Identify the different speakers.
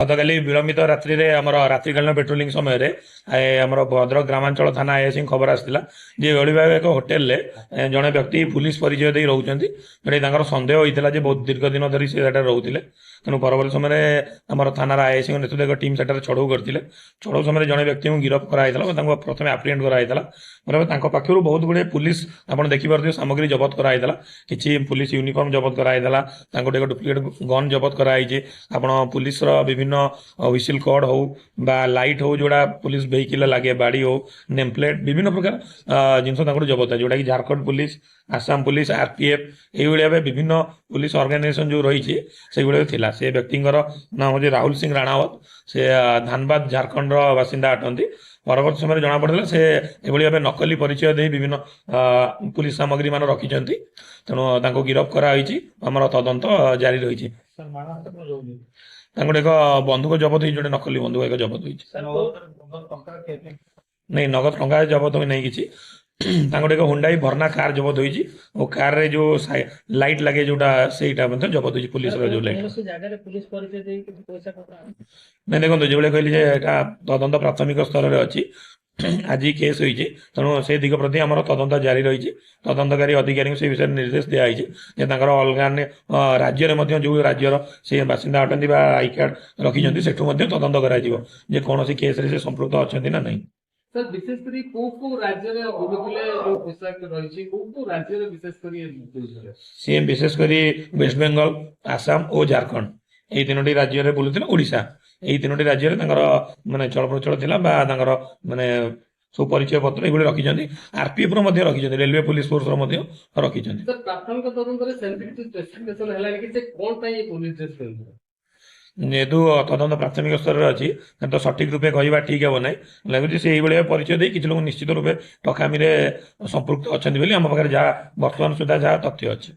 Speaker 1: ଗତକାଲି ବିଳମ୍ବିତ ରାତ୍ରିରେ ଆମର ରାତ୍ରିକାଳୀନ ପେଟ୍ରୋଲିଂ ସମୟରେ ଆମର ଭଦ୍ରକ ଗ୍ରାମାଞ୍ଚଳ ଥାନା ଆଇଆଇସି ଖବର ଆସିଥିଲା ଯେ ଏଭଳି ଭାବେ ଏକ ହୋଟେଲରେ ଜଣେ ବ୍ୟକ୍ତି ପୁଲିସ ପରିଚୟ ଦେଇ ରହୁଛନ୍ତି। ଯୋଉଟା ତାଙ୍କର ସନ୍ଦେହ ହୋଇଥିଲା ଯେ ବହୁତ ଦୀର୍ଘ ଦିନ ଧରି ସେ ସେଠାରେ ରହୁଥିଲେ। ତେଣୁ ପରବର୍ତ୍ତୀ ସମୟରେ ଆମର ଥାନାର ଆଇଆଇସିଙ୍କ ନେତୃତ୍ୱରେ ଏକ ଟିମ୍ ସେଠାରେ ଚଢ଼ଉ କରିଥିଲେ। ଚଢ଼ଉ ସମୟରେ ଜଣେ ବ୍ୟକ୍ତିଙ୍କୁ ଗିରଫ କରାଯାଇଥିଲା ବା ତାଙ୍କୁ ପ୍ରଥମେ ଆପ୍ରିହେଣ୍ଡ କରାଯାଇଥିଲା। ପରେ ତାଙ୍କ ପାଖରୁ ବହୁତ ଗୁଡ଼ିଏ ପୁଲିସ ଆପଣ ଦେଖିପାରୁଥିବେ ସାମଗ୍ରୀ ଜବତ କରାଯାଇଥିଲା। କିଛି ପୁଲିସ ୟୁନିଫର୍ମ ଜବତ କରାଯାଇଥିଲା। ତାଙ୍କଠୁ ଏକ ଡୁପ୍ଲିକେଟ ଗନ୍ ଜବତ କରାଯାଇଛି। ଆପଣ ପୁଲିସର ବିଭିନ୍ନ ह्विसिल कोड हो बा लाइट हो जोड़ा पुलिस वेहिकल लगे बाड़ी हो नेम प्लेट विभिन्न प्रकार जिनस जबत है जोटा कि Jharkhand police Assam police RPF ये विभिन्न पुलिस ऑर्गेनाइजेशन जो रही से गुड़ा से व्यक्ति नाम हूँ राहुल सिंह राणावत से धानबाद झारखंड बासिंदा अटंती। परवर्त समय जना पड़ा से भाव नकली परिचय दे विभिन्न पुलिस सामग्री मान रखिंट तेणु गिरफ्त कराई आम तदंत जारी रही। एक बंधुक जबत हो नकली बंधुक एक जबत हो नहीं नगद टंका जबत हो नहीं किसी एक हुंडाई भरना कार जबत होती और कार रे जो लाइट लगे जोटा से जबत हो पुलिस जो लाइट नहीं देखो जो कहली तदंत प्राथमिक स्तर में अच्छी आज केस होती तेणु से दिग प्रति आम तदंत जारी रही। तदंतकारी अधिकारी से विषय निर्देश दिखाई अलग राज्य में जो राज्यर से बासिंदा अटंती आई कार्ड रखिंट से तदंत कर कौन केस से संपृक्त अच्छा ना नहीं।
Speaker 2: सर विशेषकर राज्य
Speaker 1: सी विशेषकर वेस्ट बेंगल आसाम और झारखंड यही तीनो राज्य में बुलूले ओडिशा यही तीनो राज्य माने चल प्रचल थी माने सब परिचय पत्र ये रखिंट आरपीएफ रखिंट रेलवे पुलिस फोर्स रखिंट जेहेतु तदंत प्राथमिक स्तर में अच्छी तो सठिक रूपे कहवा ठीक हे ना लगुच से परिचय दे कि लोग निश्चित रूपे ठकामी संपृक्त अच्छा आम पाखे जहाँ बर्तमान सुधा जहाँ तथ्य अच्छे।